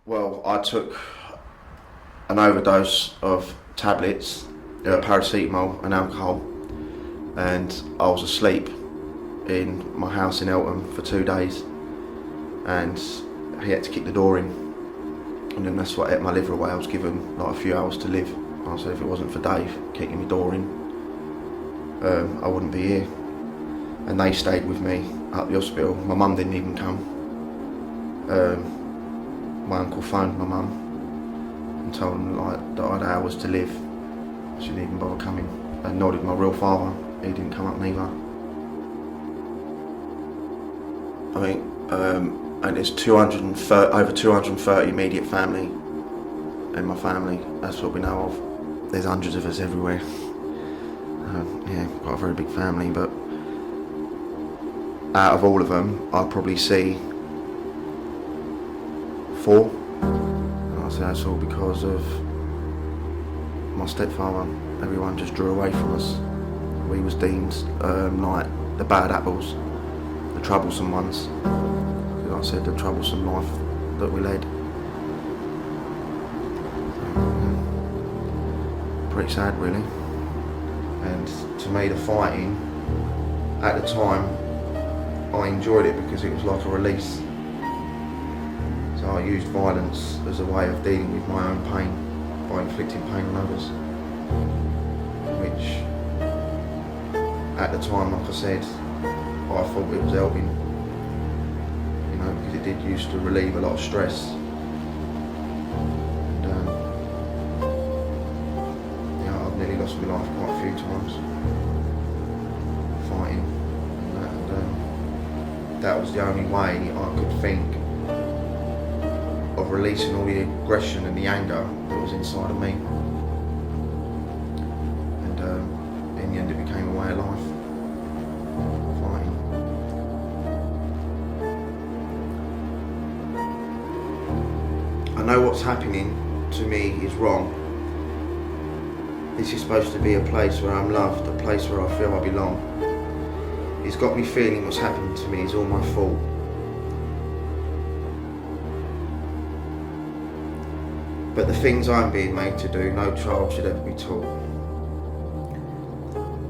Well, I took an overdose of tablets, paracetamol and alcohol, and I was asleep in my house in Eltham for 2 days, and he had to kick the door in, and then that's what ate my liver away. I was given like a few hours to live. I said if it wasn't for Dave kicking my door in, I wouldn't be here. And they stayed with me at the hospital. My mum didn't even come. My uncle phoned my mum and told him that I had hours to live. She didn't even bother coming. And nor did my real father. He didn't come up neither. I mean, and there's over 230 immediate family in my family. That's what we know of. There's hundreds of us everywhere. Yeah, got a very big family, but out of all of them, I probably see 4. And I say that's all because of my stepfather. Everyone just drew away from us. We was deemed like the bad apples, the troublesome ones. Like I said, the troublesome life that we led. Pretty sad, really. And to me, the fighting at the time, I enjoyed it because it was like a release. So I used violence as a way of dealing with my own pain by inflicting pain on others, which at the time, like I said, I thought it was helping, because it did used to relieve a lot of stress. And I've nearly lost my life quite a few times fighting, and that was the only way I could think of releasing all the aggression and the anger that was inside of me. And in the end it became a way of life, fighting. I know what's happening to me is wrong. This is supposed to be a place where I'm loved, a place where I feel I belong. It's got me feeling what's happened to me is all my fault. But the things I'm being made to do, no child should ever be taught.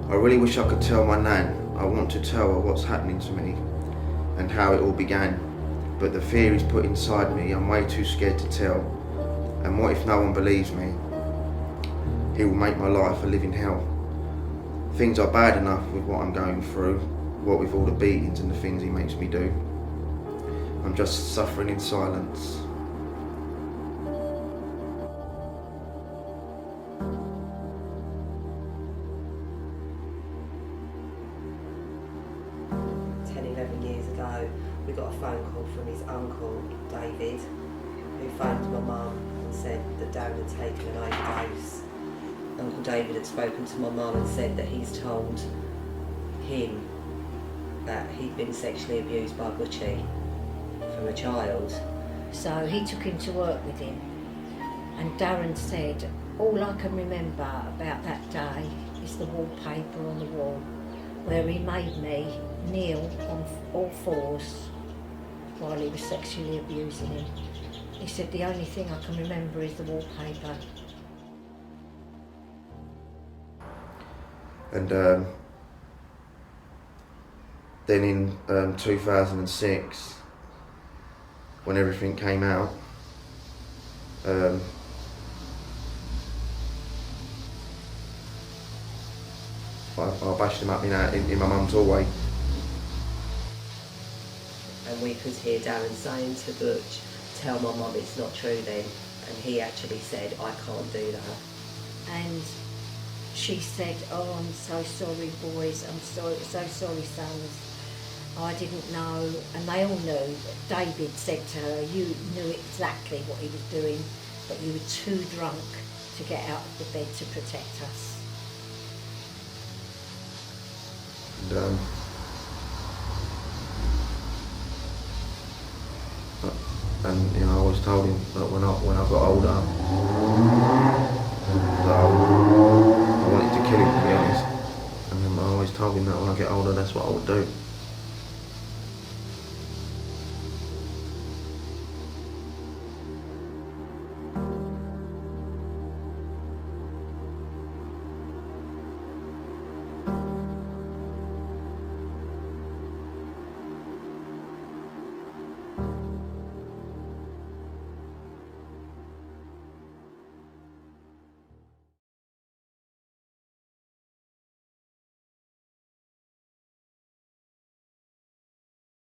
I really wish I could tell my nan. I want to tell her what's happening to me and how it all began. But the fear is put inside me, I'm way too scared to tell. And what if no one believes me? He will make my life a living hell. Things are bad enough with what I'm going through, what with all the beatings and the things he makes me do. I'm just suffering in silence. Years ago, we got a phone call from his uncle, David, who phoned my mum and said that Darren had taken an overdose. Uncle David had spoken to my mum and said that he's told him that he'd been sexually abused by Butchie from a child. So he took him to work with him, and Darren said, all I can remember about that day is the wallpaper on the wall, where he made me kneel on all fours while he was sexually abusing him. He said the only thing I can remember is the wallpaper. And then in 2006, when everything came out, I bashed him up in my mum's hallway. And we could hear Darren saying to Butch, tell my mum it's not true then. And he actually said, I can't do that. And she said, oh, I'm so sorry boys, I'm so sorry sons. I didn't know, and they all knew. David said to her, you knew exactly what he was doing, but you were too drunk to get out of the bed to protect us. And I always told him that when I got older, that I wanted to kill him, to be honest. And I always told him that when I get older, that's what I would do.